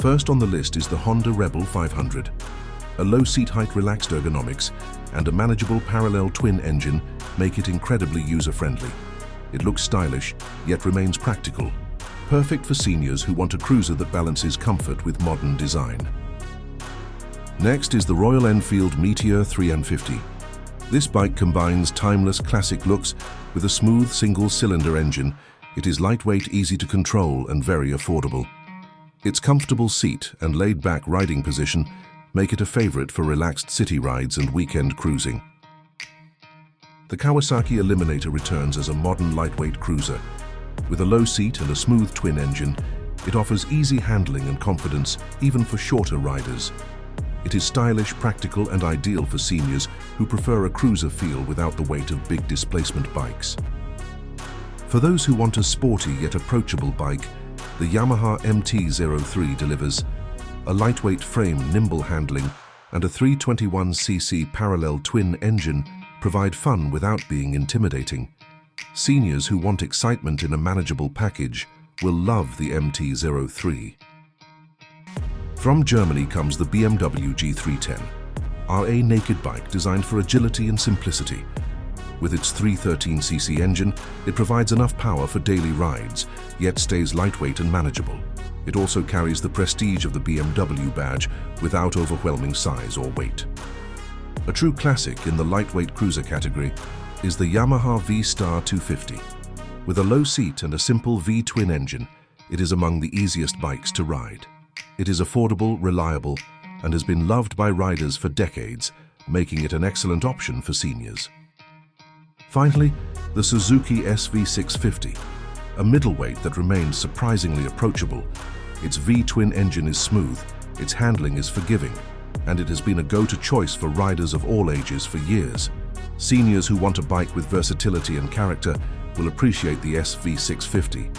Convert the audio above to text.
First on the list is the Honda Rebel 500. A low seat height, relaxed ergonomics, and a manageable parallel twin engine make it incredibly user-friendly. It looks stylish, yet remains practical. Perfect for seniors who want a cruiser that balances comfort with modern design. Next is the Royal Enfield Meteor 350. This bike combines timeless classic looks with a smooth single-cylinder engine. It is lightweight, easy to control, and very affordable. Its comfortable seat and laid-back riding position make it a favorite for relaxed city rides and weekend cruising. The Kawasaki Eliminator returns as a modern lightweight cruiser. With a low seat and a smooth twin engine, it offers easy handling and confidence even for shorter riders. It is stylish, practical, and ideal for seniors who prefer a cruiser feel without the weight of big displacement bikes. For those who want a sporty yet approachable bike, the Yamaha MT-03 delivers. A lightweight frame, nimble handling, and a 321cc parallel twin engine provide fun without being intimidating. Seniors who want excitement in a manageable package will love the MT-03. From Germany comes the BMW G310, our naked bike designed for agility and simplicity. With its 313cc engine, it provides enough power for daily rides, yet stays lightweight and manageable. It also carries the prestige of the BMW badge without overwhelming size or weight. A true classic in the lightweight cruiser category is the Yamaha V-Star 250. With a low seat and a simple V-twin engine, it is among the easiest bikes to ride. It is affordable, reliable, and has been loved by riders for decades, making it an excellent option for seniors. Finally, the Suzuki SV650, a middleweight that remains surprisingly approachable. Its V-twin engine is smooth, its handling is forgiving, and it has been a go-to choice for riders of all ages for years. Seniors who want a bike with versatility and character will appreciate the SV650.